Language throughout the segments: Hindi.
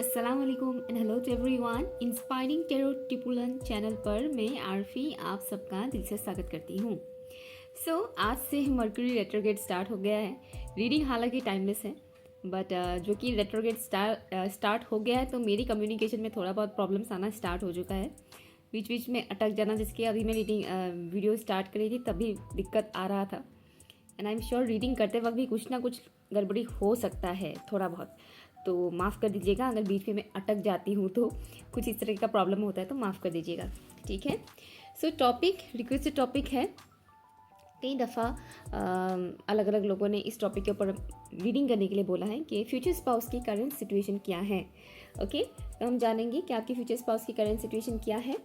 अस्सलाम वालेकुम and hello to everyone. Inspiring tarot टिपुलन चैनल पर मैं आरफी आप सबका दिल से स्वागत करती हूँ। आज से मर्क्यूरी रेट्रोग्रेड स्टार्ट हो गया है। रीडिंग हालांकि टाइमलेस है बट जो कि रेट्रोग्रेड स्टार्ट हो गया है तो मेरी कम्युनिकेशन में थोड़ा बहुत प्रॉब्लम्स आना स्टार्ट हो चुका है, बीच बीच में अटक जाना, जिसके अभी मैं रीडिंग वीडियो स्टार्ट करी थी तभी दिक्कत आ रहा था। And I am sure reading करते वक्त भी कुछ ना कुछ गड़बड़ी हो सकता है थोड़ा बहुत, तो माफ़ कर दीजिएगा अगर बीच में मैं अटक जाती हूँ तो कुछ इस तरह का प्रॉब्लम होता है तो माफ़ कर दीजिएगा, ठीक है। टॉपिक रिक्वेस्टेड टॉपिक है। कई दफ़ा अलग अलग लोगों ने इस टॉपिक के ऊपर रीडिंग करने के लिए बोला है कि फ्यूचर स्पाउस की करंट सिचुएशन क्या है। ओके, तो हम जानेंगे कि आपकी फ्यूचर स्पाउस की करंट सिचुएशन क्या है।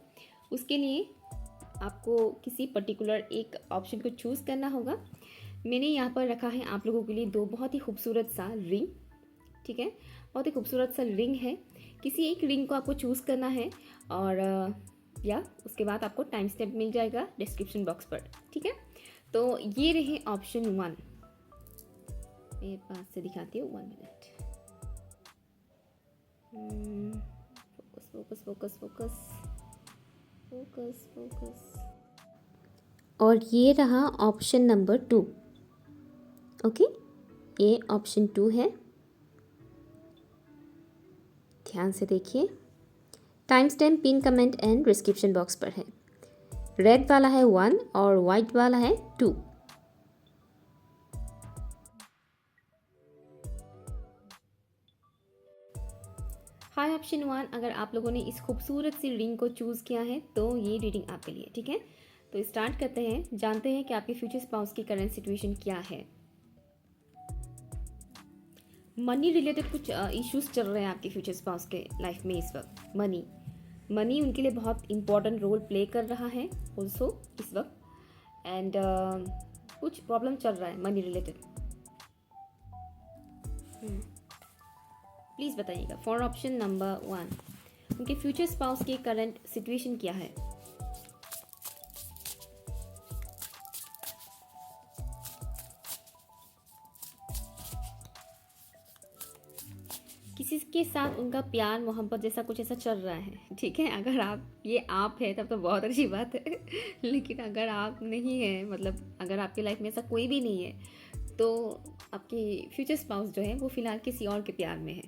उसके लिए आपको किसी पर्टिकुलर एक ऑप्शन को चूज़ करना होगा। मैंने यहाँ पर रखा है आप लोगों के लिए दो बहुत ही खूबसूरत सा रिंग, ठीक है, बहुत ही खूबसूरत सा रिंग है। किसी एक रिंग को आपको चूज़ करना है और या उसके बाद आपको टाइम स्टैम्प मिल जाएगा डिस्क्रिप्शन बॉक्स पर, ठीक है। तो ये रहे ऑप्शन 1। मेरे पास से दिखाती हूँ, 1 minute. Focus focus focus focus focus. और ये रहा ऑप्शन नंबर 2। ओके, ये ऑप्शन 2 है, ध्यान से देखिए। Time stamp pin comment and description box पर है। रेड वाला है 1 और वाइट वाला है 2। हाय ऑप्शन 1, अगर आप लोगों ने इस खूबसूरत सी रिंग को चूज़ किया है तो ये रीडिंग आपके लिए, ठीक है। तो स्टार्ट करते हैं, जानते हैं कि आपके फ्यूचर स्पाउस की करंट सिचुएशन क्या है। मनी रिलेटेड कुछ इश्यूज चल रहे हैं आपके फ्यूचर स्पाउस के लाइफ में इस वक्त। मनी उनके लिए बहुत इंपॉर्टेंट रोल प्ले कर रहा है ऑल्सो इस वक्त। एंड कुछ प्रॉब्लम चल रहा है मनी रिलेटेड। प्लीज़ बताइएगा फॉर ऑप्शन नंबर 1 उनके फ्यूचर स्पाउस की करंट सिचुएशन क्या है। किसी के साथ उनका प्यार मोहब्बत जैसा कुछ ऐसा चल रहा है, ठीक है। अगर आप है तब तो बहुत अच्छी बात है लेकिन अगर आप नहीं है, मतलब अगर आपकी लाइफ में ऐसा कोई भी नहीं है, तो आपकी फ्यूचर स्पाउस जो है वो फिलहाल किसी और के प्यार में है,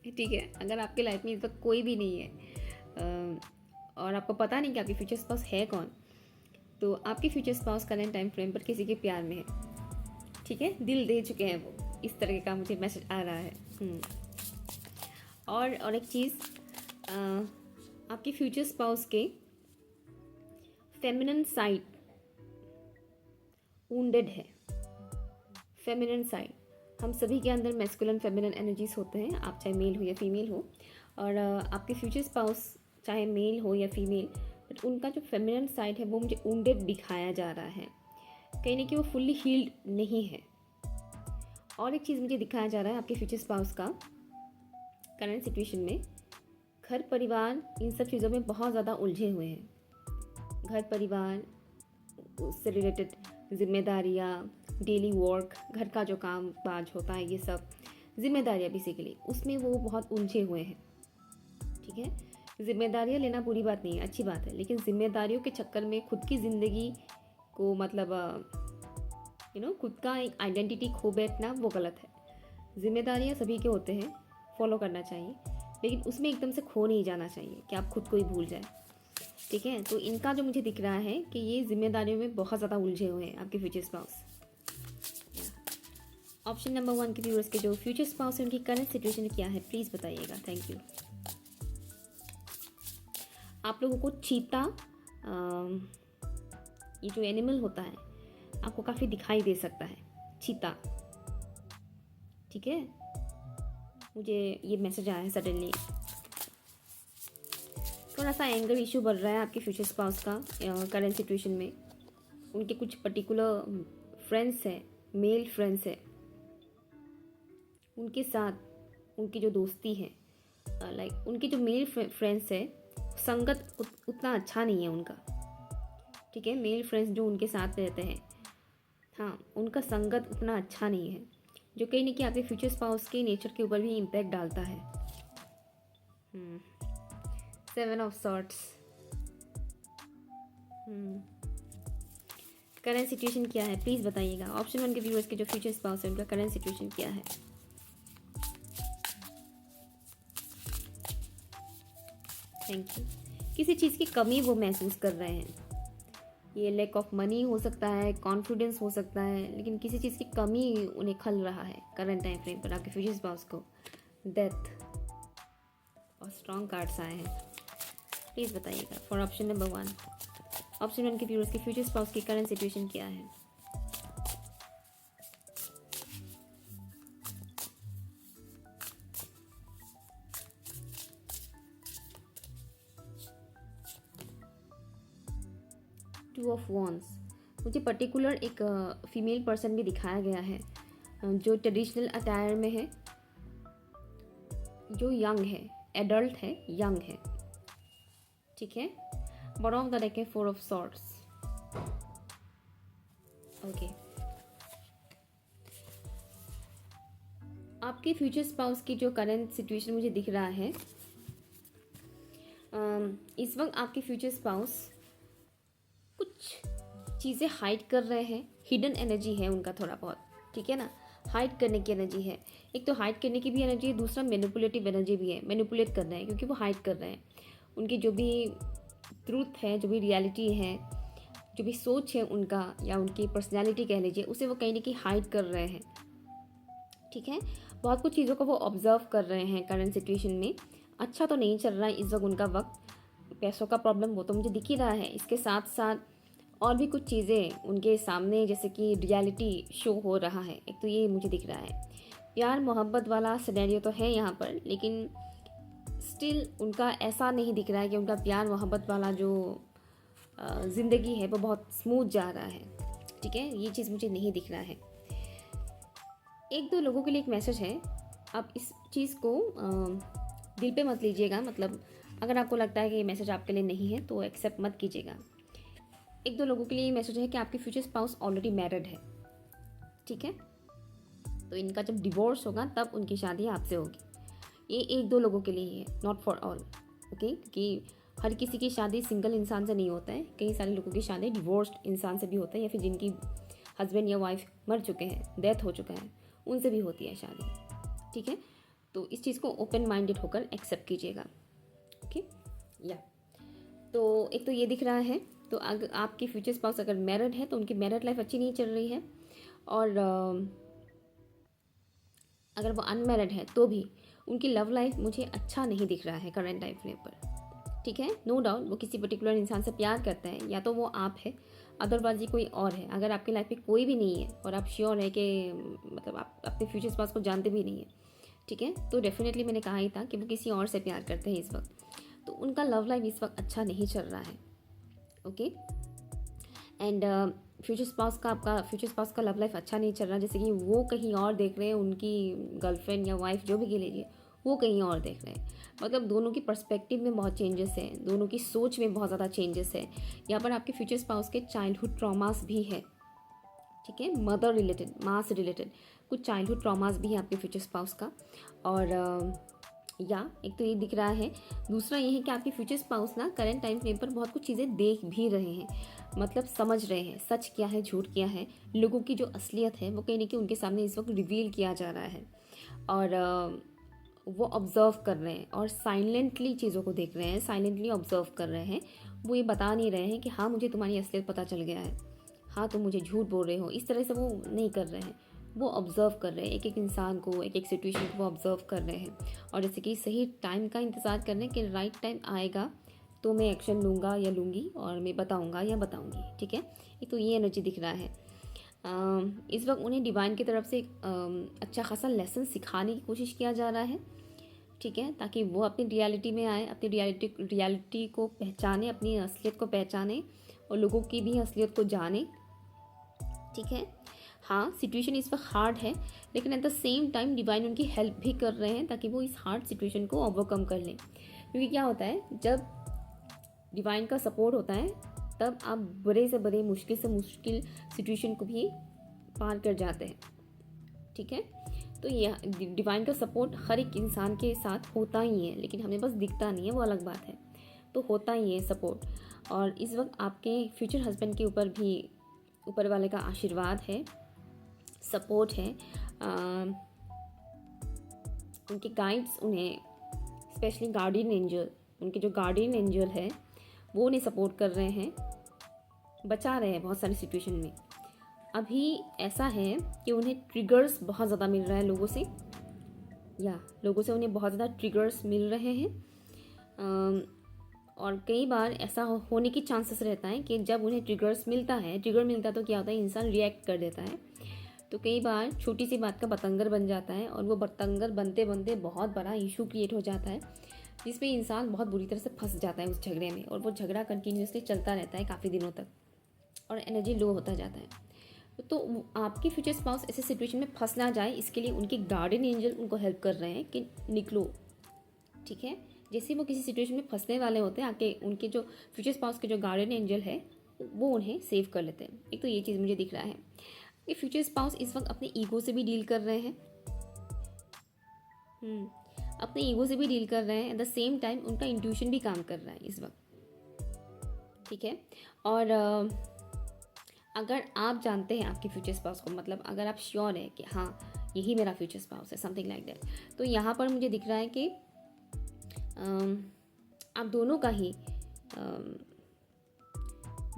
ठीक है। अगर आपकी लाइफ में इस वक्त कोई भी नहीं है और आपको पता नहीं कि आपकी फ्यूचर स्पाउस है कौन, तो आपकी future spouse current time frame पर किसी के प्यार में है, ठीक है। दिल दे चुके हैं वो, इस तरह का मुझे मैसेज आ रहा है। और एक चीज़, आपके फ्यूचर स्पाउस के फेमिनिन साइड वुंडेड है। फेमिनिन साइड, हम सभी के अंदर मैस्कुलिन फेमिनिन एनर्जीज होते हैं, आप चाहे मेल हो या फीमेल हो। और आपके फ्यूचर स्पाउस चाहे मेल हो या फीमेल, बट उनका जो फेमिनिन साइड है वो मुझे वुंडेड दिखाया जा रहा है, कहीं ना कहीं वो फुल्ली हील्ड नहीं है। और एक चीज़ मुझे दिखाया जा रहा है आपके फ्यूचर स्पाउस का करंट सिचुएशन में, घर परिवार इन सब चीज़ों में बहुत ज़्यादा उलझे हुए हैं। घर परिवार, उससे रिलेटेड जिम्मेदारियाँ, डेली वर्क, घर का जो काम काज होता है, ये सब जिम्मेदारियाँ बेसिकली, उसमें वो बहुत उलझे हुए हैं, ठीक है। जिम्मेदारियाँ लेना बुरी बात नहीं है, अच्छी बात है, लेकिन जिम्मेदारियों के चक्कर में खुद की ज़िंदगी को मतलब खुद का एक आइडेंटिटी खो बैठना वो गलत है। जिम्मेदारियाँ सभी के होते हैं, फॉलो करना चाहिए, लेकिन उसमें एकदम से खो नहीं जाना चाहिए कि आप खुद को ही भूल जाए, ठीक है। तो इनका जो मुझे दिख रहा है कि ये जिम्मेदारियों में बहुत ज़्यादा उलझे हुए हैं आपके फ्यूचर स्पाउस। ऑप्शन नंबर 1 के व्यूअर्स के जो फ्यूचर स्पाउस है उनकी करंट सिचुएशन क्या है, प्लीज़ बताइएगा। Thank you. आप लोगों को चीता, ये जो एनिमल होता है आपको काफ़ी दिखाई दे सकता है, चीता, ठीक है। मुझे ये मैसेज आया है सडनली। थोड़ा सा एंगर इशू बढ़ रहा है आपके फ्यूचर स्पाउस का करंट सिचुएशन में। उनके कुछ पर्टिकुलर फ्रेंड्स हैं, मेल फ्रेंड्स हैं, उनके साथ उनकी जो दोस्ती है, लाइक उनके जो मेल फ्रेंड्स है, संगत उतना अच्छा नहीं है उनका, ठीक है। मेल फ्रेंड्स जो उनके साथ रहते हैं, हाँ, उनका संगत उतना अच्छा नहीं है, जो कहीं ना कहीं आपके फ्यूचर स्पाउस के नेचर के ऊपर भी इम्पैक्ट डालता है। Seven of swords. Current situation क्या है प्लीज़ बताइएगा। ऑप्शन 1 के व्यूअर्स के जो फ्यूचर स्पाउस है उनका करंट सिचुएशन क्या है। Thank you. किसी चीज़ की कमी वो महसूस कर रहे हैं। ये लैक ऑफ मनी हो सकता है, कॉन्फिडेंस हो सकता है, लेकिन किसी चीज़ की कमी उन्हें खल रहा है करंट टाइम फ्रेम पर आपके फ्यूचर स्पाउस को। डेथ और स्ट्रॉन्ग कार्ड्स आए हैं। प्लीज़ बताइएगा फॉर ऑप्शन नंबर 1। ऑप्शन 1 के व्यूअर्स के फ्यूचर स्पाउस की करंट सिचुएशन क्या है। Two of wands. मुझे पर्टिकुलर एक फीमेल पर्सन भी दिखाया गया है जो ट्रेडिशनल अटायर में है, जो यंग है, एडल्ट है, यंग है। ठीक है। बॉटम ऑफ द डेक है 4 ऑफ सॉर्ड्स। ओके। आपके फ्यूचर स्पाउस की जो करंट सिचुएशन मुझे दिख रहा है, इस वक्त आपके फ्यूचर स्पाउस कुछ चीज़ें हाइड कर रहे हैं। हिडन एनर्जी है उनका थोड़ा बहुत, ठीक है ना। हाइड करने की एनर्जी है। एक तो हाइड करने की भी एनर्जी है, दूसरा मैनिपुलेटिव एनर्जी भी है। मैनिपुलेट कर रहे हैं क्योंकि वो हाइड कर रहे हैं। उनकी जो भी ट्रूथ है, जो भी रियलिटी है, जो भी सोच है उनका, या उनकी पर्सनैलिटी कह लीजिए, उसे वो कहीं ना कहीं हाइड कर रहे हैं। ठीक है। बहुत कुछ चीज़ों को वो ऑब्जर्व कर रहे हैं करंट सिचुएशन में। अच्छा तो नहीं चल रहा है इस वक्त उनका वक्त। पैसों का प्रॉब्लम वो तो मुझे दिख ही रहा है। इसके साथ साथ और भी कुछ चीज़ें उनके सामने जैसे कि रियलिटी शो हो रहा है। एक तो ये मुझे दिख रहा है। प्यार मोहब्बत वाला सिनेरियो तो है यहाँ पर, लेकिन स्टिल उनका ऐसा नहीं दिख रहा है कि उनका प्यार मोहब्बत वाला जो ज़िंदगी है वो बहुत स्मूथ जा रहा है। ठीक है। ये चीज़ मुझे नहीं दिख रहा है। एक दो लोगों के लिए एक मैसेज है। आप इस चीज़ को दिल पे मत लीजिएगा। मतलब अगर आपको लगता है कि ये मैसेज आपके लिए नहीं है तो एक्सेप्ट मत कीजिएगा। एक दो लोगों के लिए ये मैसेज है कि आपके फ्यूचर स्पाउस ऑलरेडी मैरिड है। ठीक है। तो इनका जब डिवोर्स होगा तब उनकी शादी आपसे होगी। ये एक दो लोगों के लिए ही है, नॉट फॉर ऑल। ओके। क्योंकि हर किसी की शादी सिंगल इंसान से नहीं होता है। कई सारे लोगों की शादी डिवोर्स्ड इंसान से भी होता है, या फिर जिनकी हस्बैंड या वाइफ मर चुके हैं, डेथ हो चुका है, उनसे भी होती है शादी। ठीक है। तो इस चीज़ को ओपन माइंडेड होकर एक्सेप्ट कीजिएगा। ओके। या तो एक तो ये दिख रहा है। तो अगर आपकी फ्यूचर स्पाउस अगर मैरिड है तो उनकी मैरिड लाइफ अच्छी नहीं चल रही है। और अगर वो अनमैरिड है तो भी उनकी लव लाइफ मुझे अच्छा नहीं दिख रहा है करंट टाइम फ्रेम पर। ठीक है। नो डाउट वो किसी पर्टिकुलर इंसान से प्यार करते हैं, या तो वो आप है, अदरवाइज ये कोई और है। अगर आपकी लाइफ में कोई भी नहीं है और आप श्योर है कि मतलब आप अपने फ्यूचर स्पाउस को जानते भी नहीं है, ठीक है, तो डेफिनेटली मैंने कहा ही था कि वो किसी और से प्यार करते हैं इस वक्त। तो उनका लव लाइफ इस वक्त अच्छा नहीं चल रहा है। ओके। एंड फ्यूचर स्पाउस का, आपका फ्यूचर स्पाउस का लव लाइफ अच्छा नहीं चल रहा, जैसे कि वो कहीं और देख रहे हैं, उनकी गर्लफ्रेंड या वाइफ जो भी कह लीजिए, वो कहीं और देख रहे हैं। मतलब दोनों की पर्सपेक्टिव में बहुत चेंजेस हैं, दोनों की सोच में बहुत ज़्यादा चेंजेस है। यहाँ पर आपके फ्यूचर स्पाउस के चाइल्डहुड ट्रॉमास भी है। ठीक है। मदर रिलेटेड, माँ से रिलेटेड कुछ चाइल्डहुड ट्रॉमास भी है आपके फ्यूचर स्पाउस का। और या एक तो ये दिख रहा है। दूसरा ये है कि आपके फ्यूचर स्पाउस ना करंट टाइम फ्रेम पर बहुत कुछ चीज़ें देख भी रहे हैं, मतलब समझ रहे हैं सच क्या है, झूठ क्या है। लोगों की जो असलियत है वो कहीं ना कहीं उनके सामने इस वक्त रिवील किया जा रहा है। और वो ऑब्ज़र्व कर रहे हैं और साइलेंटली चीज़ों को देख रहे हैं, साइलेंटली ऑब्ज़र्व कर रहे हैं। वो ये बता नहीं रहे हैं कि हाँ मुझे तुम्हारी असलियत पता चल गया है, हाँ तुम मुझे झूठ बोल रहे हो, इस तरह से वो नहीं कर रहे हैं। वो ऑब्ज़र्व कर रहे हैं एक एक इंसान को, एक एक सिचुएशन को वो ऑब्ज़र्व कर रहे हैं। और जैसे कि सही टाइम का इंतज़ार कर रहे हैं कि राइट टाइम आएगा तो मैं एक्शन लूँगा या लूँगी और मैं बताऊँगा या बताऊँगी। ठीक है। एक तो ये एनर्जी दिख रहा है। इस वक्त उन्हें डिवाइन की तरफ से अच्छा खासा लेसन सिखाने की कोशिश किया जा रहा है। ठीक है। ताकि वो अपनी रियलिटी में आए, अपनी रियलिटी को पहचाने, अपनी असलियत को पहचाने और लोगों की भी असलियत को जाने। ठीक है। हाँ सिचुएशन इस वक्त हार्ड है, लेकिन at the same time divine उनकी हेल्प भी कर रहे हैं ताकि वो इस हार्ड सिचुएशन को ओवरकम कर लें। क्योंकि क्या होता है, जब डिवाइन का सपोर्ट होता है तब आप बड़े से बड़े, मुश्किल से मुश्किल सिचुएशन को भी पार कर जाते हैं। ठीक है। तो यह डिवाइन का सपोर्ट हर एक इंसान के साथ होता ही है, लेकिन हमें बस दिखता नहीं है, वो अलग बात है। तो होता ही है सपोर्ट। और इस वक्त आपके फ्यूचर हस्बैंड के ऊपर भी ऊपर वाले का आशीर्वाद है, सपोर्ट है। उनके गाइड्स उन्हें, स्पेशली गार्डियन एंजल, उनके जो गार्डियन एंजल है वो उन्हें सपोर्ट कर रहे हैं, बचा रहे हैं बहुत सारी सिचुएशन में। अभी ऐसा है कि उन्हें ट्रिगर्स बहुत ज़्यादा मिल रहा है लोगों से, या लोगों से उन्हें बहुत ज़्यादा ट्रिगर्स मिल रहे हैं। और कई बार ऐसा होने की चांसेस रहता है कि जब उन्हें ट्रिगर्स मिलता है, ट्रिगर मिलता है तो क्या होता है, इंसान रिएक्ट कर देता है। तो कई बार छोटी सी बात का बतंगर बन जाता है, और वो बतंगर बनते बनते बहुत बड़ा इशू क्रिएट हो जाता है, जिसमें इंसान बहुत बुरी तरह से फंस जाता है उस झगड़े में, और वो झगड़ा कंटिन्यूसली चलता रहता है काफ़ी दिनों तक, और एनर्जी लो होता जाता है। तो आपके फ्यूचर स्पाउस ऐसे सिचुएशन में फंस ना जाए, इसके लिए उनके गार्डियन एंजल उनको हेल्प कर रहे हैं कि निकलो, ठीक है। जैसे वो किसी सिचुएशन में फंसने वाले होते हैं, आके उनके जो फ्यूचर स्पाउस के जो गार्डियन एंजल है वो उन्हें सेव कर लेते हैं। एक तो ये चीज़ मुझे दिख रहा है कि फ्यूचर स्पाउस इस वक्त अपने ईगो से भी डील कर रहे हैं, अपने ईगो से भी डील कर रहे हैं। एट द सेम टाइम उनका इंट्यूशन भी काम कर रहा है इस वक्त, ठीक है। और अगर आप जानते हैं आपके फ्यूचर स्पाउस को, मतलब अगर आप श्योर है कि हाँ यही मेरा फ्यूचर स्पाउस है, समथिंग लाइक दैट, तो यहाँ पर मुझे दिख रहा है कि आप दोनों का ही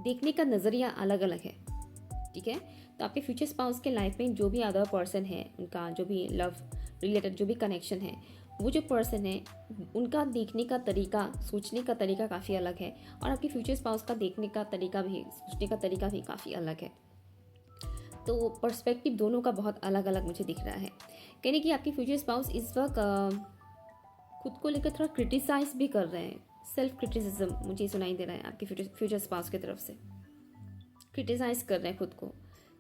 देखने का नज़रिया अलग अलग है, ठीक है। तो आपके फ्यूचर स्पाउस के लाइफ में जो भी अदर पर्सन है, उनका जो भी लव रिलेटेड जो भी कनेक्शन है, वो जो पर्सन है उनका देखने का तरीका, सोचने का तरीका काफ़ी अलग है, और आपके फ्यूचर स्पाउस का देखने का तरीका भी, सोचने का तरीका भी काफ़ी अलग है। तो पर्सपेक्टिव दोनों का बहुत अलग अलग मुझे दिख रहा है। कहने कि आपके फ्यूचर स्पाउस इस वक्त खुद को लेकर थोड़ा क्रिटिसाइज भी कर रहे हैं, सेल्फ क्रिटिसिज्म मुझे सुनाई दे रहा है आपके फ्यूचर स्पाउस की तरफ से। क्रिटिसाइज कर रहे हैं खुद को,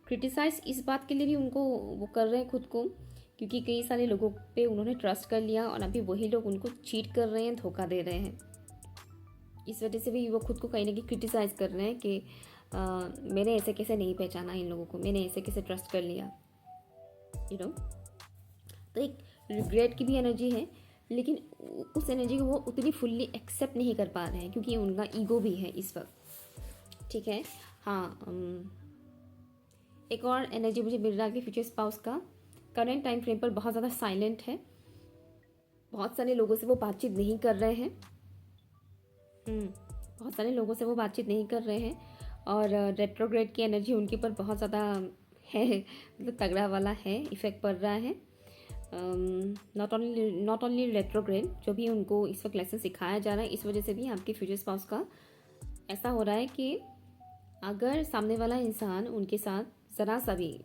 क्रिटिसाइज इस बात के लिए भी उनको वो कर रहे हैं खुद को, क्योंकि कई सारे लोगों पे उन्होंने ट्रस्ट कर लिया, और अभी वही लोग उनको चीट कर रहे हैं, धोखा दे रहे हैं। इस वजह से भी वो खुद को कहीं ना कहीं क्रिटिसाइज कर रहे हैं कि मैंने ऐसे कैसे नहीं पहचाना इन लोगों को, मैंने ऐसे कैसे ट्रस्ट कर लिया, यू नो। तो एक रिग्रेट की भी एनर्जी है, लेकिन उस एनर्जी को वो उतनी फुल्ली एक्सेप्ट नहीं कर पा रहे हैं, क्योंकि उनका ईगो भी है इस वक्त, ठीक है। हाँ, एक और एनर्जी मुझे मिल रहा है कि फ्यूचर स्पाउस का करंट टाइम फ्रेम पर बहुत ज़्यादा साइलेंट है, बहुत सारे लोगों से वो बातचीत नहीं कर रहे हैं, बहुत सारे लोगों से वो बातचीत नहीं कर रहे हैं, और रेट्रोग्रेड की एनर्जी उनके ऊपर बहुत ज़्यादा है, मतलब तगड़ा वाला है, इफेक्ट पड़ रहा है। नॉट ओनली रेट्रोग्रेड, जो भी उनको इस वक्त लेसन सिखाया जा रहा है, इस वजह से भी आपके फ्यूचर स्पाउस का ऐसा हो रहा है कि अगर सामने वाला इंसान उनके साथ ज़रा सा भी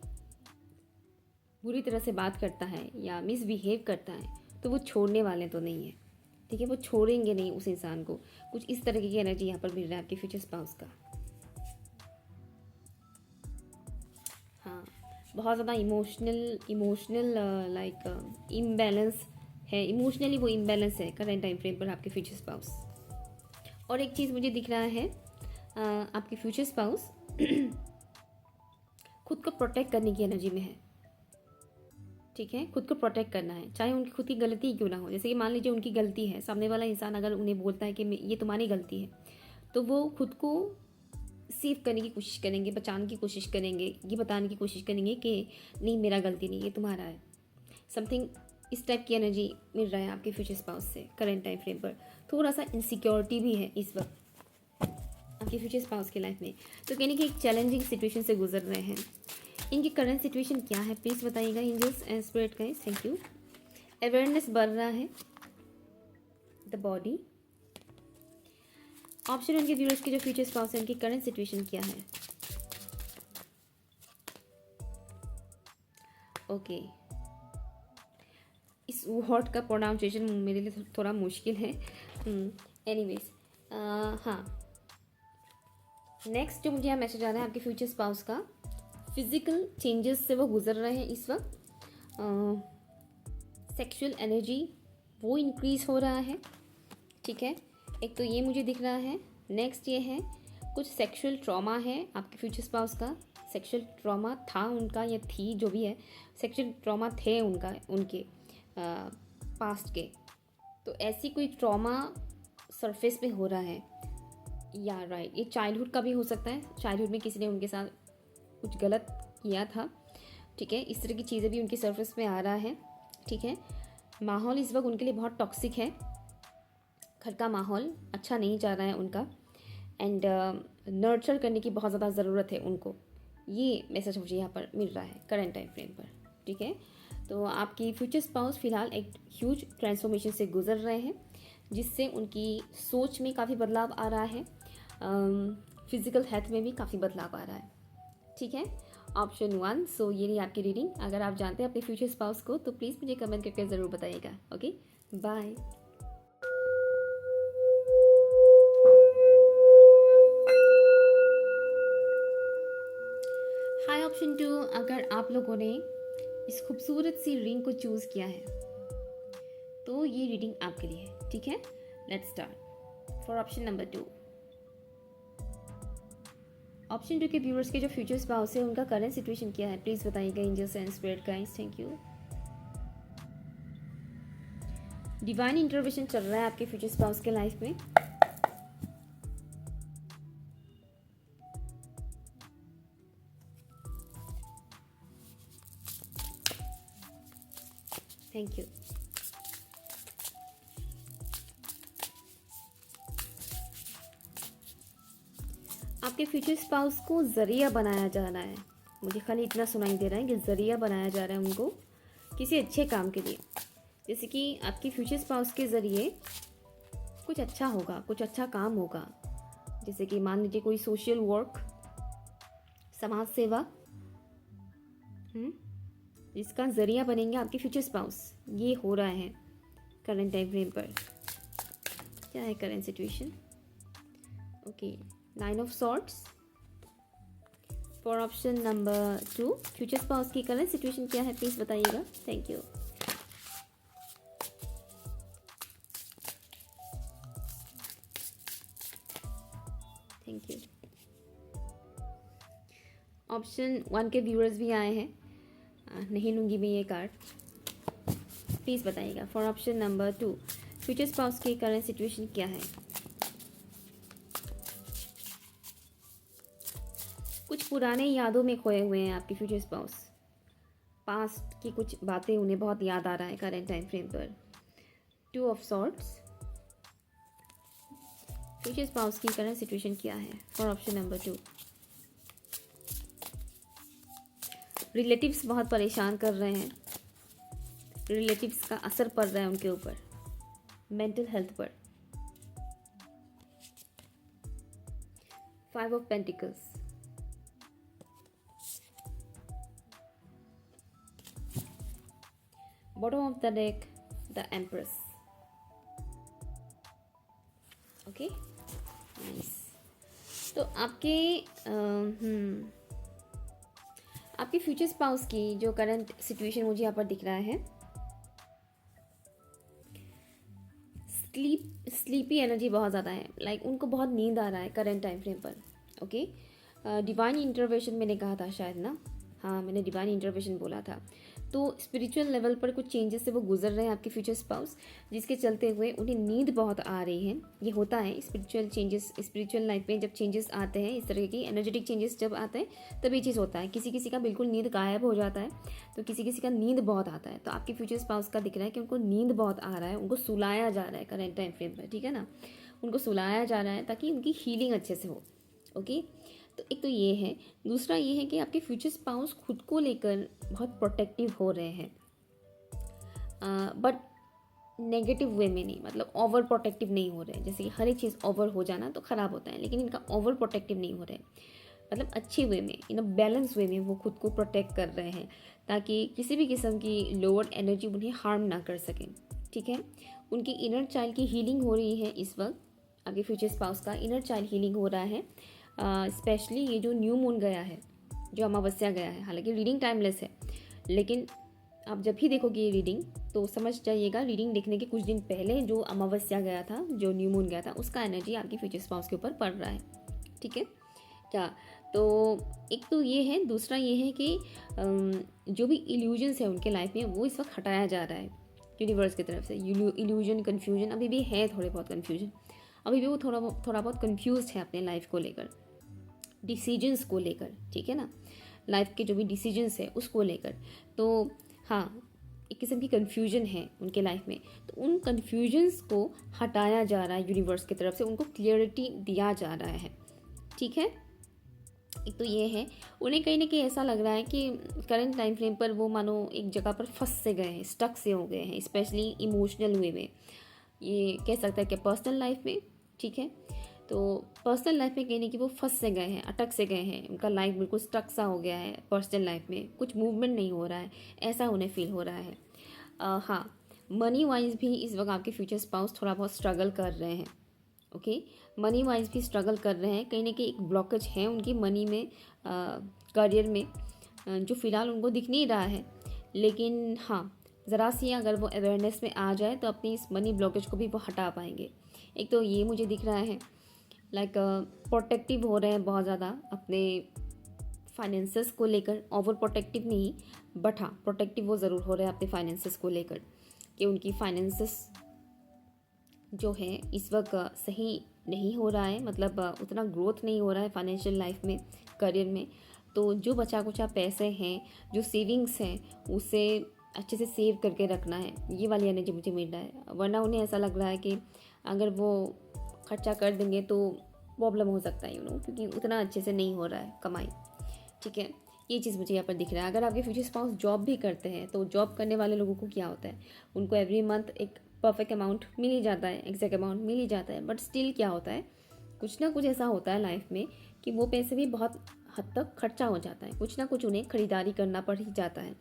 बुरी तरह से बात करता है या मिसबिहेव करता है, तो वो छोड़ने वाले तो नहीं है, ठीक है। वो छोड़ेंगे नहीं उस इंसान को। कुछ इस तरह की एनर्जी यहाँ पर मिल रहा है आपके फ्यूचर स्पाउस का। हाँ, बहुत ज़्यादा इमोशनल लाइक इम्बैलेंस है, इमोशनली वो इम्बैलेंस है करंट टाइम फ्रेम पर आपके फ्यूचर स्पाउस। और एक चीज़ मुझे दिख रहा है, आपके फ्यूचर स्पाउस खुद को प्रोटेक्ट करने की एनर्जी में है, ठीक है। खुद को प्रोटेक्ट करना है, चाहे उनकी खुद की गलती ही क्यों ना हो। जैसे कि मान लीजिए उनकी गलती है, सामने वाला इंसान अगर उन्हें बोलता है कि ये तुम्हारी गलती है, तो वो खुद को सेव करने की कोशिश करेंगे, बचाने की कोशिश करेंगे, ये बताने की कोशिश करेंगे कि नहीं मेरा गलती नहीं, ये तुम्हारा है। समथिंग इस टाइप की एनर्जी मिल रहा है आपके फ्यूचर स्पाउस से करंट टाइम फ्रेम पर। थोड़ा सा इनसिक्योरिटी भी है इस वक्त आपके फ्यूचर स्पाउस की लाइफ में। तो कहने की एक चैलेंजिंग सिचुएशन से गुजर रहे हैं। इनकी करंट सिचुएशन क्या है प्लीज़ बताइएगा angels and spirit guys, thank you. Awareness बढ़ रहा है, द बॉडी। ऑप्शन उनके व्यूअर्स की जो फ्यूचर स्पाउस है उनकी करंट सिचुएशन क्या है। ओके, इस वर्ड का प्रोनाउंसिएशन मेरे लिए थोड़ा मुश्किल है। एनीवेज, हाँ, नेक्स्ट जो मुझे यहाँ मैसेज आ रहा है आपके फ्यूचर स्पाउस का, फिजिकल चेंजेस से वो गुजर रहे हैं इस वक्त। सेक्सुअल एनर्जी वो इंक्रीज हो रहा है, ठीक है। एक तो ये मुझे दिख रहा है। नेक्स्ट ये है कुछ सेक्सुअल ट्रॉमा है आपके फ्यूचर स्पाउस का, सेक्सुअल ट्रॉमा था उनका या थी, जो भी है, सेक्सुअल ट्रॉमा थे उनके पास्ट के। तो ऐसी कोई ट्रॉमा सरफेस पे हो रहा है, या राइट, ये चाइल्डहुड का भी हो सकता है, चाइल्डहुड में किसी ने उनके साथ कुछ गलत किया था, ठीक है, इस तरह की चीज़ें भी उनकी सरफेस पे आ रहा है, ठीक है। माहौल इस वक्त उनके लिए बहुत टॉक्सिक है, घर का माहौल अच्छा नहीं जा रहा है उनका, एंड नर्चर करने की बहुत ज़्यादा ज़रूरत है उनको, ये मैसेज मुझे यहाँ पर मिल रहा है करंट टाइम फ्रेम पर, ठीक है। तो आपकी फ्यूचर स्पाउस फिलहाल एक ह्यूज ट्रांसफॉर्मेशन से गुजर रहे हैं, जिससे उनकी सोच में काफ़ी बदलाव आ रहा है, फिज़िकल हेल्थ में भी काफ़ी बदलाव आ रहा है, ठीक है। ऑप्शन 1। सो ये रही आपकी रीडिंग। अगर आप जानते हैं अपने फ्यूचर स्पाउस को तो प्लीज़ मुझे कमेंट करके ज़रूर बताइएगा। Okay, bye. Hi option 2। अगर आप लोगों ने इस खूबसूरत सी रिंग को चूज़ किया है तो ये रीडिंग आपके लिए है, ठीक है। Let's start for option number 2। Option 2 के व्यूअर्स के जो फ्यूचर स्पाउस है उनका करंट सिचुएशन क्या है, प्लीज़ बताइएगा angels and spirit guides. Thank you. Divine intervention चल रहा है आपके फ्यूचर स्पाउस के लाइफ में। Thank you. आपके फ्यूचर स्पाउस को ज़रिया बनाया जा रहा है, मुझे खाली इतना सुनाई दे रहा है कि ज़रिया बनाया जा रहा है उनको किसी अच्छे काम के लिए। जैसे कि आपकी फ्यूचर स्पाउस के ज़रिए कुछ अच्छा होगा, कुछ अच्छा काम होगा, जैसे कि मान लीजिए कोई सोशल वर्क, समाज सेवा, जिसका ज़रिया बनेंगे आपके फ्यूचर स्पाउस, ये हो रहा है करंट टाइम फ्रेम पर। क्या है current situation? Okay, 9 of swords for option number 2। Future spouse की करंट सिचुएशन क्या है, प्लीज़ बताइएगा। Thank you. Thank you. Option 1 के व्यूअर्स भी आए हैं, नहीं लूँगी मैं ये कार्ड, प्लीज़ बताइएगा for option number 2। Future spouse की करंट सिचुएशन क्या है? कुछ पुराने यादों में खोए हुए हैं आपके फ्यूचर स्पाउस, पास्ट की कुछ बातें उन्हें बहुत याद आ रहा है करंट टाइम फ्रेम पर। 2 ऑफ सॉर्ट्स। फ्यूचर स्पाउस की करंट सिचुएशन क्या है फॉर ऑप्शन नंबर 2? रिलेटिव्स बहुत परेशान कर रहे हैं, रिलेटिव्स का असर पड़ रहा है उनके ऊपर, मेंटल हेल्थ पर। 5 of pentacles. Bottom of the deck, the empress. Okay, nice. तो आपके फ्यूचर स्पाउस की जो करंट सिचुएशन मुझे यहाँ पर दिख रहा है, स्लीपी एनर्जी बहुत ज़्यादा है, लाइक उनको बहुत नींद आ रहा है करंट टाइम फ्रेम पर। ओके, डिवाइन इंटरवेंशन मैंने कहा था शायद ना, हाँ मैंने डिवाइन इंटरवेंशन बोला था। तो स्पिरिचुअल लेवल पर कुछ चेंजेस से वो गुजर रहे हैं आपके फ्यूचर स्पाउस, जिसके चलते हुए उन्हें नींद बहुत आ रही है। ये होता है स्पिरिचुअल चेंजेस, स्पिरिचुअल लाइफ में जब चेंजेस आते हैं, इस तरह की एनर्जेटिक चेंजेस जब आते हैं तब ये चीज़ होता है। किसी किसी का बिल्कुल नींद गायब हो जाता है, तो किसी किसी का नींद बहुत आता है। तो आपके फ्यूचर स्पाउस का दिख रहा है कि उनको नींद बहुत आ रहा है, उनको सुलाया जा रहा है करंट टाइम फ्रेम पर, ठीक है ना, उनको सुलाया जा रहा है ताकि उनकी हीलिंग अच्छे से हो। ओके, तो एक तो ये है। दूसरा ये है कि आपके फ्यूचर स्पाउस खुद को लेकर बहुत प्रोटेक्टिव हो रहे हैं, बट नेगेटिव वे में नहीं, मतलब ओवर प्रोटेक्टिव नहीं हो रहे हैं। जैसे कि हर एक चीज़ ओवर हो जाना तो ख़राब होता है, लेकिन इनका ओवर प्रोटेक्टिव नहीं हो रहे, मतलब अच्छे वे में, इन अ बैलेंस वे में वो खुद को प्रोटेक्ट कर रहे हैं, ताकि किसी भी किस्म की लोअर एनर्जी उन्हें हार्म ना कर सकें, ठीक है। उनकी इनर चाइल्ड की हीलिंग हो रही है इस वक्त, आपके फ्यूचर स्पाउस का इनर चाइल्ड हीलिंग हो रहा है। स्पेशली ये जो न्यू मून गया है, जो अमावस्या गया है, हालांकि रीडिंग टाइमलेस है, लेकिन आप जब भी देखोगे ये रीडिंग तो समझ जाइएगा, रीडिंग देखने के कुछ दिन पहले जो अमावस्या गया था, जो न्यू मून गया था, उसका एनर्जी आपकी फ्यूचर स्पाउस के ऊपर पड़ रहा है, ठीक है। क्या तो एक तो ये है, दूसरा ये है कि जो भी इल्यूजन्स है उनके लाइफ में वो इस वक्त हटाया जा रहा है यूनिवर्स की तरफ से। इल्यूजन, कन्फ्यूजन अभी भी है, थोड़े बहुत कन्फ्यूजन अभी भी, वो थोड़ा बहुत कन्फ्यूज है अपने लाइफ को लेकर, डिसीजंस को लेकर, ठीक है ना, लाइफ के जो भी डिसीजंस है उसको लेकर। तो हाँ, एक किस्म की कन्फ्यूजन है उनके लाइफ में, तो उन कन्फ्यूजन्स को हटाया जा रहा है यूनिवर्स की तरफ से, उनको क्लियरिटी दिया जा रहा है, ठीक है। एक तो ये है, उन्हें कहीं ना कहीं ऐसा लग रहा है कि करंट टाइम फ्रेम पर वो मानो एक जगह पर फंस से गए हैं, स्टक से हो गए हैं, स्पेशली इमोशनल वे में, ये कह सकता है कि पर्सनल लाइफ में, ठीक है। तो पर्सनल लाइफ में कहने कि वो फंस से गए हैं, अटक से गए हैं, उनका लाइफ बिल्कुल स्टक सा हो गया है पर्सनल लाइफ में, कुछ मूवमेंट नहीं हो रहा है, ऐसा उन्हें फील हो रहा है। हाँ, मनी वाइज भी इस वक्त आपके फ्यूचर स्पाउस थोड़ा बहुत स्ट्रगल कर रहे हैं, ओके। मनी वाइज भी स्ट्रगल कर रहे हैं, कहीं ना कहीं एक ब्लॉकेज है उनकी मनी में, करियर में, जो फ़िलहाल उनको दिख नहीं रहा है, लेकिन हाँ, ज़रा सी अगर वो अवेयरनेस में आ जाए तो अपनी इस मनी ब्लॉकेज को भी वो हटा पाएंगे। एक तो ये मुझे दिख रहा है, लाइक प्रोटेक्टिव हो रहे हैं बहुत ज़्यादा अपने फाइनेंसेस को लेकर, ओवर प्रोटेक्टिव नहीं, बट हाँ प्रोटेक्टिव वो ज़रूर हो रहे हैं अपने फाइनेंसेस को लेकर, कि उनकी फाइनेंसेस जो है इस वक्त सही नहीं हो रहा है, मतलब उतना ग्रोथ नहीं हो रहा है फाइनेंशियल लाइफ में, करियर में। तो जो बचा कुचा पैसे हैं, जो सेविंग्स हैं, उसे अच्छे से सेव करके रखना है, ये वाली एनर्जी मुझे मिल रहा है। वरना उन्हें ऐसा लग रहा है कि अगर वो खर्चा कर देंगे तो प्रॉब्लम हो सकता है, क्योंकि उतना अच्छे से नहीं हो रहा है कमाई, ठीक है। ये चीज़ मुझे यहाँ पर दिख रहा है। अगर आपके फ्यूचर स्पाउस जॉब भी करते हैं तो जॉब करने वाले लोगों को क्या होता है, उनको एवरी मंथ एक परफेक्ट अमाउंट मिल ही जाता है, एग्जैक्ट अमाउंट मिल ही जाता है, बट स्टिल क्या होता है, कुछ ना कुछ ऐसा होता है लाइफ में कि वो पैसे भी बहुत हद तक खर्चा हो जाता है, कुछ ना कुछ उन्हें खरीदारी करना पड़ ही जाता है,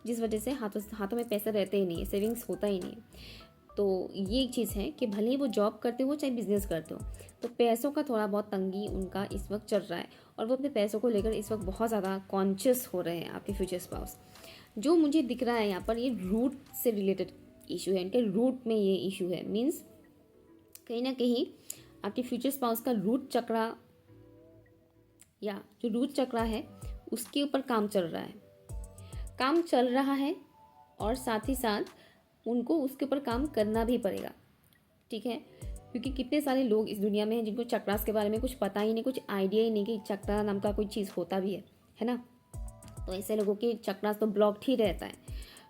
जिस वजह से हाथों में पैसे रहते ही नहीं है, सेविंग्स होता ही नहीं है। तो ये एक चीज़ है कि भले ही वो जॉब करते हो चाहे बिजनेस करते हो, तो पैसों का थोड़ा बहुत तंगी उनका इस वक्त चल रहा है, और वो अपने पैसों को लेकर इस वक्त बहुत ज़्यादा कॉन्शियस हो रहे हैं आपके फ्यूचर स्पाउस। जो मुझे दिख रहा है यहाँ पर, ये रूट से रिलेटेड इशू है, इनके रूट में ये इशू है, मीन्स कहीं ना कहीं आपके फ्यूचर स्पाउस का रूट चक्रा, या जो रूट चक्रा है उसके ऊपर काम चल रहा है, और साथ ही साथ उनको उसके ऊपर काम करना भी पड़ेगा, ठीक है। क्योंकि कितने सारे लोग इस दुनिया में हैं जिनको चक्रास के बारे में कुछ पता ही नहीं, कुछ आइडिया ही नहीं कि चक्रा नाम का कोई चीज़ होता भी है ना। तो ऐसे लोगों के चक्रास तो ब्लॉक्ड ही रहता है,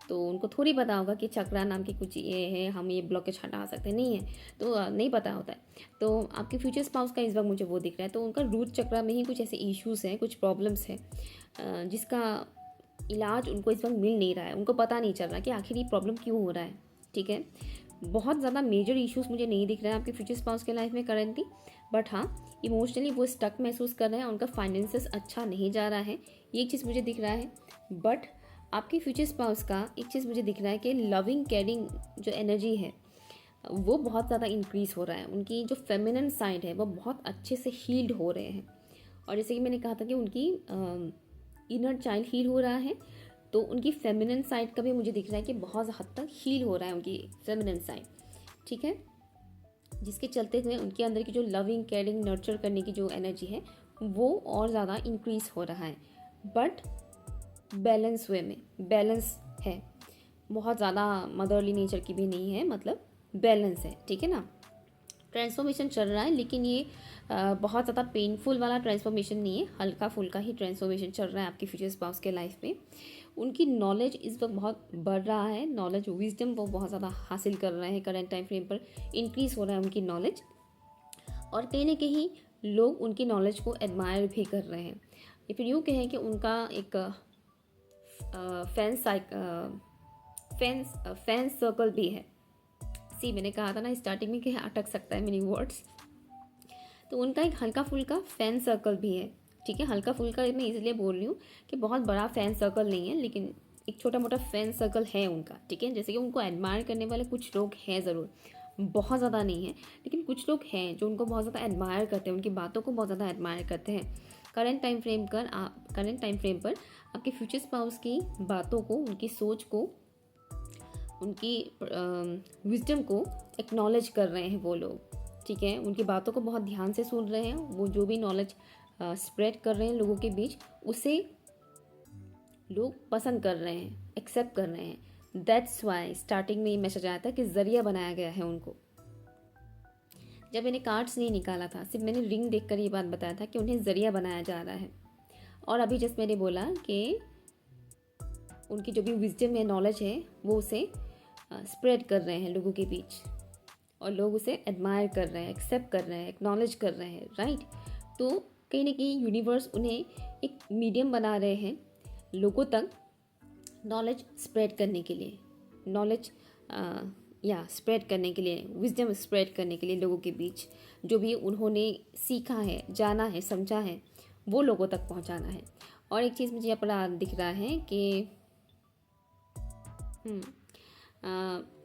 तो उनको थोड़ी पता होगा कि चक्रा नाम की कुछ ये है, हम ये ब्लॉकेज हटा सकते हैं, नहीं है, तो नहीं पता होता है। तो आपके फ्यूचर स्पाउस का इस वक्त मुझे वो दिख रहा है, तो उनका रूट चक्रा में ही कुछ ऐसे इश्यूज़ हैं, कुछ प्रॉब्लम्स हैं, जिसका इलाज उनको इस वक्त मिल नहीं रहा है, उनको पता नहीं चल रहा कि आखिर ये प्रॉब्लम क्यों हो रहा है, ठीक है। बहुत ज़्यादा मेजर इश्यूज़ मुझे नहीं दिख रहे हैं आपके फ्यूचर स्पाउस के लाइफ में करेंटली, बट हाँ इमोशनली वो स्टक महसूस कर रहे हैं, उनका फाइनेंसेस अच्छा नहीं जा रहा है, ये चीज़ मुझे दिख रहा है। बट आपके फ्यूचर स्पाउस का एक चीज़ मुझे दिख रहा है कि लविंग केयरिंग जो एनर्जी है वो बहुत ज़्यादा इंक्रीज़ हो रहा है, उनकी जो फेमिनिन साइड है वो बहुत अच्छे से हील्ड हो रहे हैं। और जैसे कि मैंने कहा था कि उनकी इनर चाइल्ड हील हो रहा है, तो उनकी फेमिनिन साइड का भी मुझे दिख रहा है कि बहुत हद तक हील हो रहा है उनकी फेमिनिन साइड, ठीक है। जिसके चलते हुए उनके अंदर की जो लविंग केयरिंग नर्चर करने की जो एनर्जी है वो और ज़्यादा इंक्रीज़ हो रहा है, बट बैलेंस वे में, बैलेंस है, बहुत ज़्यादा मदरली नेचर की भी नहीं है, मतलब बैलेंस है, ठीक है ना। ट्रांसफॉर्मेशन चल रहा है, लेकिन ये बहुत ज़्यादा पेनफुल वाला ट्रांसफॉर्मेशन नहीं है, हल्का फुल्का ही ट्रांसफॉर्मेशन चल रहा है आपकी फ्यूचर स्पाउस के लाइफ में। उनकी नॉलेज इस वक्त बहुत बढ़ रहा है, नॉलेज विजडम वो बहुत ज़्यादा हासिल कर रहे हैं, करंट टाइम फ्रेम पर इंक्रीज़ हो रहा है उनकी नॉलेज, और कहीं ना कहीं लोग उनकी नॉलेज को एडमायर भी कर रहे हैं, या फिर यूँ कहें कि उनका एक फैन सर्कल भी है। मैंने कहा था ना स्टार्टिंग में कि अटक सकता है मेरी वर्ड्स, तो उनका एक हल्का फुल्का फैन सर्कल भी है, ठीक है। हल्का फुल्का मैं इसलिए बोल रही हूँ कि बहुत बड़ा फैन सर्कल नहीं है, लेकिन एक छोटा मोटा फैन सर्कल है उनका, ठीक है। जैसे कि उनको एडमायर करने वाले कुछ लोग हैं ज़रूर, बहुत ज़्यादा नहीं है, लेकिन कुछ लोग हैं जो उनको बहुत ज़्यादा एडमायर करते हैं, उनकी बातों को बहुत ज़्यादा एडमायर करते हैं। करंट टाइम फ्रेम पर आपके फ्यूचर स्पाउस की बातों को, उनकी सोच को, उनकी विजडम को एक्नॉलेज कर रहे हैं वो लोग, ठीक है। उनकी बातों को बहुत ध्यान से सुन रहे हैं, वो जो भी नॉलेज स्प्रेड कर रहे हैं लोगों के बीच, उसे लोग पसंद कर रहे हैं, एक्सेप्ट कर रहे हैं। दैट्स वाई स्टार्टिंग में ये मैसेज आया था कि ज़रिया बनाया गया है उनको। जब मैंने कार्ड्स नहीं निकाला था, सिर्फ मैंने रिंग देखकर ये बात बताया था कि उन्हें ज़रिया बनाया जा रहा है। और अभी जस्ट मैंने बोला कि उनकी जो भी विजडम या नॉलेज है वो उसे स्प्रेड कर रहे हैं लोगों के बीच, और लोग उसे एडमायर कर रहे हैं, एक्सेप्ट कर रहे हैं, एक्नॉलेज कर रहे हैं, राइट। तो कहीं ना कहीं यूनिवर्स उन्हें एक मीडियम बना रहे हैं लोगों तक नॉलेज स्प्रेड करने के लिए, नॉलेज या स्प्रेड करने के लिए, विजडम स्प्रेड करने के लिए लोगों के बीच। जो भी उन्होंने सीखा है, जाना है, समझा है, वो लोगों तक पहुंचाना है। और एक चीज़ मुझे यहाँ पर दिख रहा है कि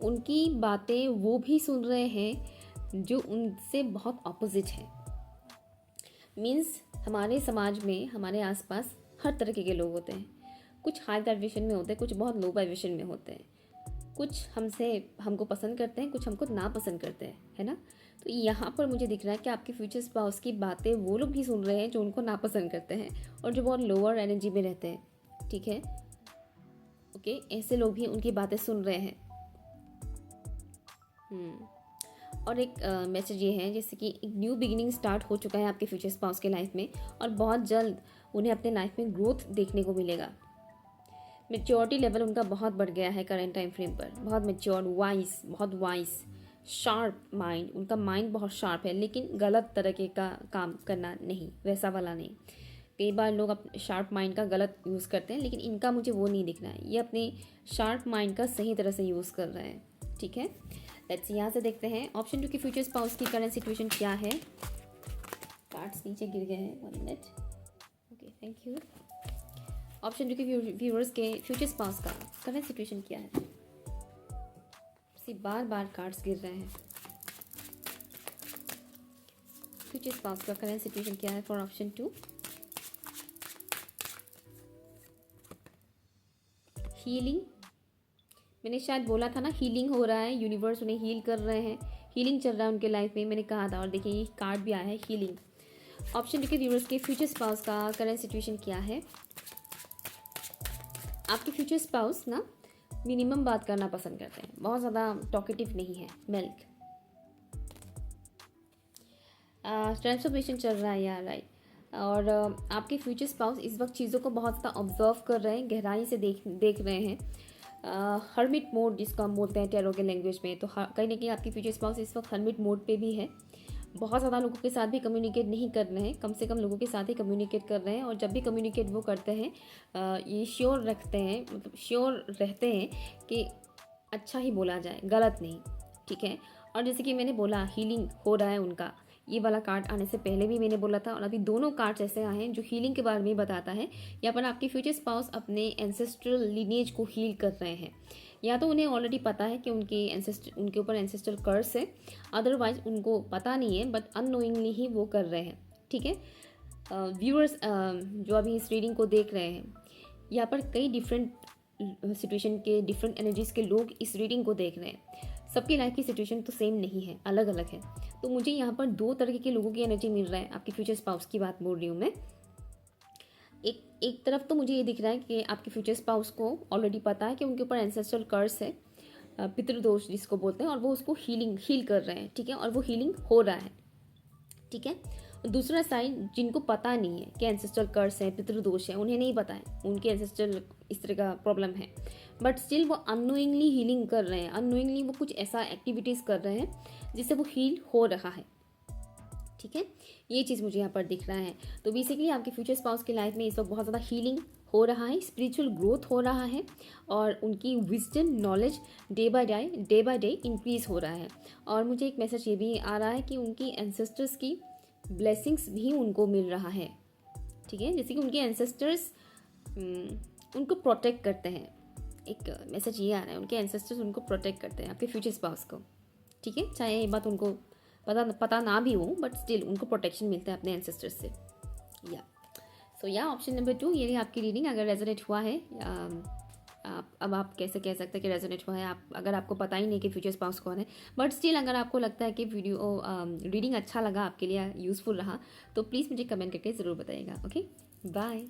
उनकी बातें वो भी सुन रहे हैं जो उनसे बहुत ऑपोजिट है। मीन्स हमारे समाज में, हमारे आसपास हर तरह के लोग होते हैं। कुछ हाई वाइब्रेशन में होते हैं, कुछ बहुत लो वाइब्रेशन में होते हैं, कुछ हमको पसंद करते हैं, कुछ हमको नापसंद करते हैं, है ना। तो यहाँ पर मुझे दिख रहा है कि आपके फ्यूचर स्पाउस की बातें वो लोग भी सुन रहे हैं जो उनको नापसंद करते हैं और जो बहुत लोअर एनर्जी में रहते हैं, ठीक है। ओके, ऐसे लोग भी उनकी बातें सुन रहे हैं। और एक मैसेज ये है जैसे कि एक न्यू बिगिनिंग स्टार्ट हो चुका है आपके फ्यूचर स्पाउस के लाइफ में, और बहुत जल्द उन्हें अपने लाइफ में ग्रोथ देखने को मिलेगा। मेच्योरिटी लेवल उनका बहुत बढ़ गया है करंट टाइम फ्रेम पर। बहुत मेच्योर, वाइस, बहुत वाइस, शार्प माइंड, उनका माइंड बहुत शार्प है, लेकिन गलत तरीके का काम करना नहीं, वैसा वाला नहीं। कई बार लोग अपने शार्प माइंड का गलत यूज़ करते हैं, लेकिन इनका मुझे वो नहीं दिख रहा है। ये अपने शार्प माइंड का सही तरह से यूज़ कर रहे हैं, ठीक है। लेट्स यहाँ से देखते हैं ऑप्शन 2 की फ्यूचर स्पाउस की करंट सिचुएशन क्या है। कार्ड्स नीचे गिर गए हैं, 1 minute. Okay, thank you. Option 2 के व्यूअर्स के फ्यूचर स्पाउस का करंट सिचुएशन क्या है। बार बार कार्ड्स गिर रहे हैं। फ्यूचर स्पाउस का करंट सिचुएशन क्या है फॉर ऑप्शन 2। हीलिंग, मैंने शायद बोला था ना, हीलिंग हो रहा है, यूनिवर्स उन्हें हील कर रहे हैं, हीलिंग चल रहा है उनके लाइफ में, मैंने कहा था। और देखिए ये कार्ड भी आया है, हीलिंग। ऑप्शन 2 के व्यूअर्स के फ्यूचर स्पाउस का करंट सिचुएशन क्या है। आपके फ्यूचर स्पाउस ना मिनिमम बात करना पसंद करते हैं, बहुत ज़्यादा टॉकेटिव नहीं है, मिल्क। ट्रांसफॉर्मेशन चल रहा है यार, राइट। और आपके फ्यूचर स्पाउस इस वक्त चीज़ों को बहुत ज़्यादा ऑब्जर्व कर रहे हैं, गहराई से देख रहे हैं। हर्मिट मोड जिसको हम बोलते हैं टैरो के लैंग्वेज में, तो कहीं ना कहीं आपकी फ्यूचर स्पाउस इस वक्त हर्मिट मोड पे भी है। बहुत ज़्यादा लोगों के साथ भी कम्युनिकेट नहीं कर रहे हैं, कम से कम लोगों के साथ ही कम्युनिकेट कर रहे हैं। और जब भी कम्युनिकेट वो करते हैं, ये श्योर रखते हैं, मतलब श्योर रहते हैं कि अच्छा ही बोला जाए, गलत नहीं, ठीक है। और जैसे कि मैंने बोला हीलिंग हो रहा है उनका, ये वाला कार्ड आने से पहले भी मैंने बोला था, और अभी दोनों कार्ड्स ऐसे आए हैं जो हीलिंग के बारे में बताता है। यहाँ पर आपके फ्यूचर स्पाउस अपने एंसेस्ट्रल लीनिएज को हील कर रहे हैं। या तो उन्हें ऑलरेडी पता है कि उनके ऊपर एंसेस्ट्रल कर्स है, अदरवाइज उनको पता नहीं है, बट अननोइंगली ही वो कर रहे हैं, ठीक है। व्यूअर्स जो अभी इस रीडिंग को देख रहे हैं, यहाँ पर कई डिफरेंट सिचुएशन के, डिफरेंट एनर्जीज के लोग इस रीडिंग को देख रहे हैं। सबकी लाइफ की सिचुएशन तो सेम नहीं है, अलग अलग है। तो मुझे यहाँ पर 2 तरह के लोगों की एनर्जी मिल रहा है। आपके फ्यूचर स्पाउस की बात बोल रही हूँ मैं। एक तरफ तो मुझे ये दिख रहा है कि आपके फ्यूचर स्पाउस को ऑलरेडी पता है कि उनके ऊपर एंसेस्ट्रल कर्स है, पितृदोष जिसको बोलते हैं, और वो उसको हील कर रहे हैं, ठीक है। और वो हीलिंग हो रहा है, ठीक है। दूसरा साइड जिनको पता नहीं है कि एंसेस्ट्रल कर्स है, पितृदोष है, उन्हें नहीं पता है उनके एंसेस्ट्रल इस तरह का प्रॉब्लम है, बट स्टिल वो अननोइंगली हीलिंग कर रहे हैं। अननोइंगली वो कुछ ऐसा एक्टिविटीज़ कर रहे हैं जिससे वो हील हो रहा है, ठीक है। ये चीज़ मुझे यहाँ पर दिख रहा है। तो बेसिकली आपके फ्यूचर स्पाउस की लाइफ में इस वक्त बहुत ज़्यादा हीलिंग हो रहा है, स्पिरिचुअल ग्रोथ हो रहा है, और उनकी wisdom knowledge day by day increase हो रहा है। और मुझे एक मैसेज ये भी आ रहा है कि उनकी एंसेस्टर्स की ब्लेसिंग्स भी उनको मिल रहा है, ठीक है। जैसे कि उनके एंसेस्टर्स उनको प्रोटेक्ट करते हैं। एक मैसेज ये आ रहा है, उनके एंसेस्टर्स उनको प्रोटेक्ट करते हैं, आपके फ्यूचर स्पाउस को, ठीक है। चाहे ये बात उनको पता ना भी हो, बट स्टिल उनको प्रोटेक्शन मिलता है अपने एंसेस्टर्स से। या सो या ऑप्शन नंबर 2 ये आपकी रीडिंग अगर रेजोनेट हुआ है, आप कैसे कह सकते हैं कि रेजोनेट हुआ है, आप अगर आपको पता ही नहीं कि फ्यूचर स्पाउस कौन है, बट स्टिल अगर आपको लगता है कि वीडियो रीडिंग अच्छा लगा, आपके लिए यूज़फुल रहा, तो प्लीज़ मुझे कमेंट करके ज़रूर बताइएगा। Okay, bye.